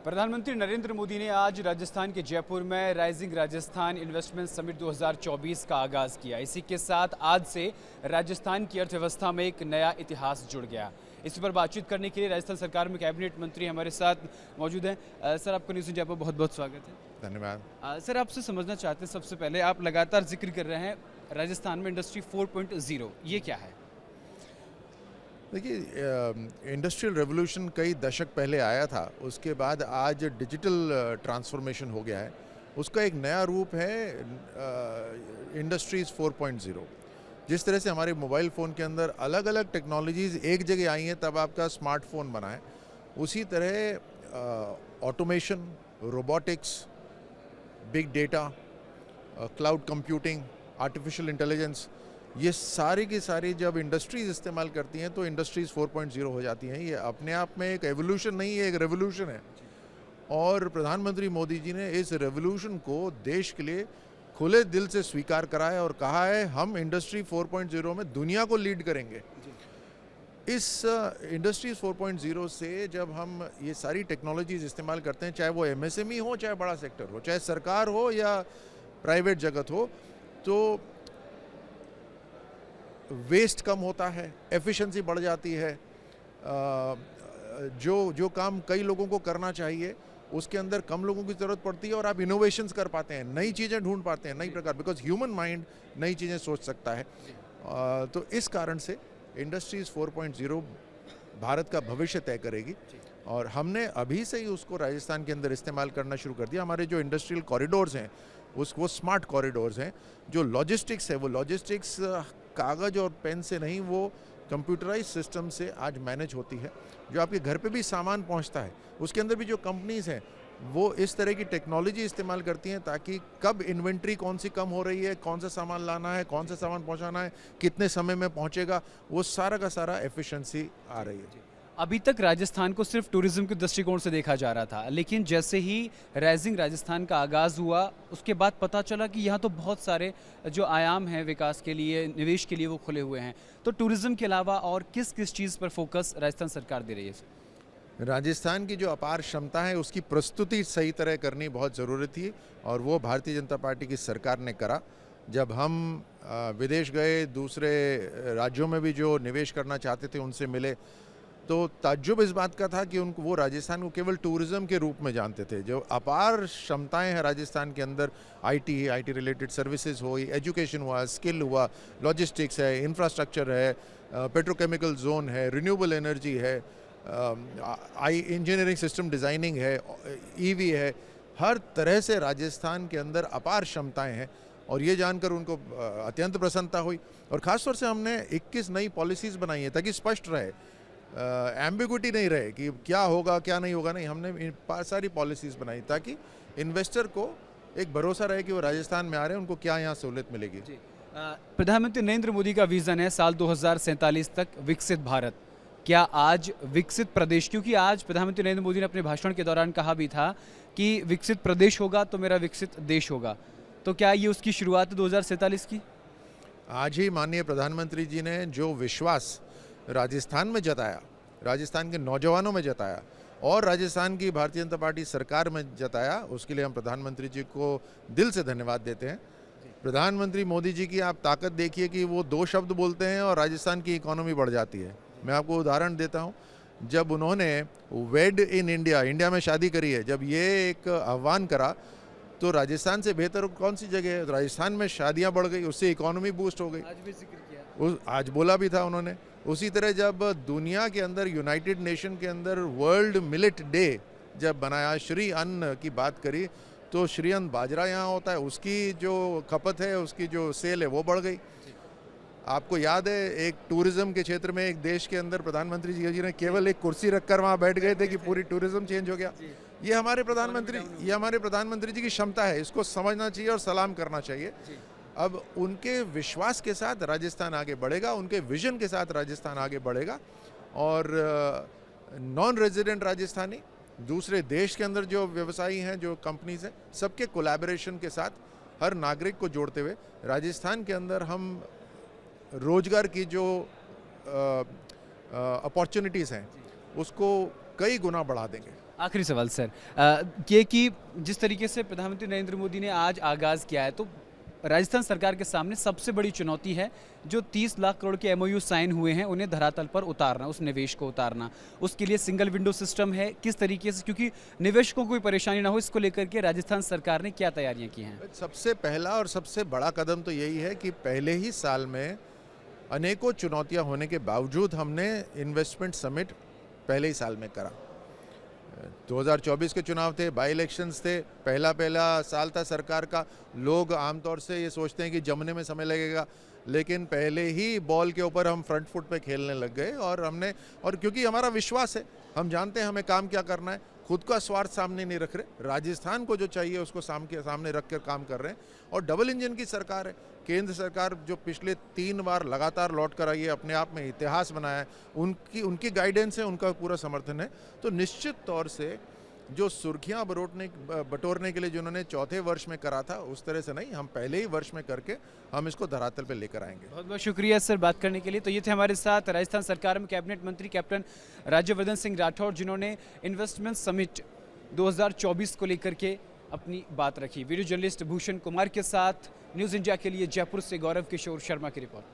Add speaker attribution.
Speaker 1: प्रधानमंत्री नरेंद्र मोदी ने आज राजस्थान के जयपुर में राइजिंग राजस्थान इन्वेस्टमेंट समिट 2024 का आगाज़ किया। इसी के साथ आज से राजस्थान की अर्थव्यवस्था में एक नया इतिहास जुड़ गया। इस पर बातचीत करने के लिए राजस्थान सरकार में कैबिनेट मंत्री हमारे साथ मौजूद हैं। सर, आपका न्यूज़ इंडिया पर बहुत बहुत स्वागत है।
Speaker 2: धन्यवाद।
Speaker 1: सर, आपसे समझना चाहते हैं, सबसे पहले आप लगातार जिक्र कर रहे हैं राजस्थान में इंडस्ट्री 4.0, ये क्या है?
Speaker 2: देखिए, इंडस्ट्रियल रेवोल्यूशन कई दशक पहले आया था, उसके बाद आज डिजिटल ट्रांसफॉर्मेशन हो गया है। उसका एक नया रूप है इंडस्ट्रीज़ 4.0। जिस तरह से हमारे मोबाइल फ़ोन के अंदर अलग अलग टेक्नोलॉजीज़ एक जगह आई हैं तब आपका स्मार्टफोन बना है, उसी तरह automation, robotics, big data, cloud computing, artificial intelligence, ये सारी की सारी जब इंडस्ट्रीज़ इस्तेमाल करती हैं तो इंडस्ट्रीज़ 4.0 हो जाती हैं। ये अपने आप में एक एवोल्यूशन नहीं है, एक रेवोल्यूशन है। और प्रधानमंत्री मोदी जी ने इस रेवोल्यूशन को देश के लिए खुले दिल से स्वीकार करा है और कहा है हम इंडस्ट्री 4.0 में दुनिया को लीड करेंगे। इस इंडस्ट्रीज़ 4.0 से जब हम ये सारी टेक्नोलॉजीज़ इस्तेमाल करते हैं, चाहे वो MSME हो, चाहे बड़ा सेक्टर हो, चाहे सरकार हो या प्राइवेट जगत हो, तो वेस्ट कम होता है, एफिशिएंसी बढ़ जाती है। जो काम कई लोगों को करना चाहिए उसके अंदर कम लोगों की ज़रूरत पड़ती है और आप इनोवेशंस कर पाते हैं, नई चीज़ें ढूंढ पाते हैं, नई प्रकार, बिकॉज ह्यूमन माइंड नई चीज़ें सोच सकता है। तो इस कारण से इंडस्ट्रीज़ 4.0 भारत का भविष्य तय करेगी और हमने अभी से ही उसको राजस्थान के अंदर इस्तेमाल करना शुरू कर दिया। हमारे जो इंडस्ट्रियल कॉरिडोर्स हैं वो स्मार्ट कॉरिडोर्स हैं। जो लॉजिस्टिक्स है वो लॉजिस्टिक्स कागज़ और पेन से नहीं, वो कंप्यूटराइज सिस्टम से आज मैनेज होती है। जो आपके घर पे भी सामान पहुंचता है उसके अंदर भी जो कंपनीज़ हैं वो इस तरह की टेक्नोलॉजी इस्तेमाल करती हैं ताकि कब इन्वेंट्री कौन सी कम हो रही है, कौन सा सामान लाना है, कौन सा सामान पहुंचाना है, कितने समय में पहुंचेगा, वो सारा का सारा एफिशिएंसी आ रही है।
Speaker 1: अभी तक राजस्थान को सिर्फ टूरिज्म के दृष्टिकोण से देखा जा रहा था, लेकिन जैसे ही राइजिंग राजस्थान का आगाज़ हुआ उसके बाद पता चला कि यहाँ तो बहुत सारे जो आयाम हैं विकास के लिए, निवेश के लिए, वो खुले हुए हैं। तो टूरिज्म के अलावा और किस किस चीज़ पर फोकस राजस्थान सरकार दे रही है?
Speaker 2: राजस्थान की जो अपार क्षमता है उसकी प्रस्तुति सही तरह करनी बहुत ज़रूरी थी और वो भारतीय जनता पार्टी की सरकार ने करा। जब हम विदेश गए, दूसरे राज्यों में भी जो निवेश करना चाहते थे उनसे मिले, तो ताज्जुब इस बात का था कि उनको वो राजस्थान को केवल टूरिज़्म के रूप में जानते थे। जो अपार क्षमताएं हैं राजस्थान के अंदर, IT रिलेटेड सर्विसेज हो, एजुकेशन हुआ, स्किल हुआ, लॉजिस्टिक्स है, इंफ्रास्ट्रक्चर है, पेट्रोकेमिकल जोन है, रिन्यूएबल एनर्जी है, इंजीनियरिंग सिस्टम डिज़ाइनिंग है, EV है, हर तरह से राजस्थान के अंदर अपार क्षमताएँ हैं। और ये जानकर उनको अत्यंत प्रसन्नता हुई और ख़ासतौर से हमने 21 नई पॉलिसीज़ बनाई हैं ताकि स्पष्ट रहे, एम्बिग्विटी नहीं रहे कि क्या होगा क्या नहीं होगा। नहीं, हमने सारी पॉलिसीज़ बनाई ताकि इन्वेस्टर को एक भरोसा रहे कि वो राजस्थान में आ रहे हैं, उनको क्या यहाँ सहूलियत मिलेगी।
Speaker 1: प्रधानमंत्री नरेंद्र मोदी का विजन है साल 2047 तक विकसित भारत। क्या आज विकसित प्रदेश, क्योंकि आज प्रधानमंत्री नरेंद्र मोदी ने अपने भाषण के दौरान कहा भी था कि विकसित प्रदेश होगा तो मेरा विकसित देश होगा, तो क्या ये उसकी शुरुआत है 2047 की?
Speaker 2: आज ही माननीय प्रधानमंत्री जी ने जो विश्वास राजस्थान में जताया, राजस्थान के नौजवानों में जताया और राजस्थान की भारतीय जनता पार्टी सरकार में जताया, उसके लिए हम प्रधानमंत्री जी को दिल से धन्यवाद देते हैं। प्रधानमंत्री मोदी जी की आप ताकत देखिए कि वो 2 शब्द बोलते हैं और राजस्थान की इकोनॉमी बढ़ जाती है। मैं आपको उदाहरण देता हूँ, जब उन्होंने वेड इन इंडिया, इंडिया में शादी करी है, जब ये एक आह्वान करा तो राजस्थान से बेहतर कौन सी जगह है? राजस्थान में शादियाँ बढ़ गई, उससे इकोनॉमी बूस्ट हो गई।
Speaker 1: आज भी जिक्र किया,
Speaker 2: आज बोला भी था उन्होंने। उसी तरह जब दुनिया के अंदर यूनाइटेड नेशन के अंदर वर्ल्ड मिलेट डे जब बनाया, श्री अन्न की बात करी, तो श्री अन्न बाजरा यहाँ होता है, उसकी जो खपत है, उसकी जो सेल है वो बढ़ गई। आपको याद है एक टूरिज्म के क्षेत्र में एक देश के अंदर प्रधानमंत्री जी ने केवल एक कुर्सी रखकर वहाँ बैठ गए थे कि पूरी टूरिज्म चेंज हो गया। ये हमारे प्रधानमंत्री जी की क्षमता है, इसको समझना चाहिए और सलाम करना चाहिए। अब उनके विश्वास के साथ राजस्थान आगे बढ़ेगा, उनके विजन के साथ राजस्थान आगे बढ़ेगा और नॉन रेजिडेंट राजस्थानी, दूसरे देश के अंदर जो व्यवसायी हैं, जो कंपनीज हैं, सबके कोलैबोरेशन के साथ हर नागरिक को जोड़ते हुए राजस्थान के अंदर हम रोजगार की जो अपॉर्चुनिटीज़ हैं उसको कई गुना बढ़ा देंगे।
Speaker 1: आखिरी सवाल सर, ये कि जिस तरीके से प्रधानमंत्री नरेंद्र मोदी ने आज आगाज़ किया है, तो राजस्थान सरकार के सामने सबसे बड़ी चुनौती है जो 30 लाख करोड़ के एमओयू साइन हुए हैं उन्हें धरातल पर उतारना, उस निवेश को उतारना। उसके लिए सिंगल विंडो सिस्टम है, किस तरीके से, क्योंकि निवेशकों को कोई परेशानी ना हो, इसको लेकर के राजस्थान सरकार ने क्या तैयारियां की हैं?
Speaker 2: सबसे पहला और सबसे बड़ा कदम तो यही है कि पहले ही साल में अनेकों चुनौतियां होने के बावजूद हमने इन्वेस्टमेंट समिट पहले ही साल में करा। 2024 के चुनाव थे, बाई इलेक्शंस थे, पहला साल था सरकार का। लोग आमतौर से ये सोचते हैं कि जमने में समय लगेगा, लेकिन पहले ही बॉल के ऊपर हम फ्रंट फुट पे खेलने लग गए और क्योंकि हमारा विश्वास है, हम जानते हैं हमें काम क्या करना है, खुद का स्वार्थ सामने नहीं रख रहे, राजस्थान को जो चाहिए उसको सामने रख कर काम कर रहे हैं। और डबल इंजन की सरकार है, केंद्र सरकार जो पिछले 3 बार लगातार लौट कर आई है, अपने आप में इतिहास बनाया है, उनकी गाइडेंस है, उनका पूरा समर्थन है। तो निश्चित तौर से जो सुर्खियां बटोरने के लिए जिन्होंने चौथे वर्ष में करा था, उस तरह से नहीं, हम पहले ही वर्ष में करके हम इसको धरातल पे लेकर आएंगे।
Speaker 1: बहुत बहुत शुक्रिया सर बात करने के लिए। तो ये थे हमारे साथ राजस्थान सरकार में कैबिनेट मंत्री कैप्टन राज्यवर्धन सिंह राठौड़, जिन्होंने इन्वेस्टमेंट समिट 2024 को लेकर के अपनी बात रखी। वीडियो जर्नलिस्ट भूषण कुमार के साथ न्यूज़ इंडिया के लिए जयपुर से गौरव किशोर शर्मा की रिपोर्ट।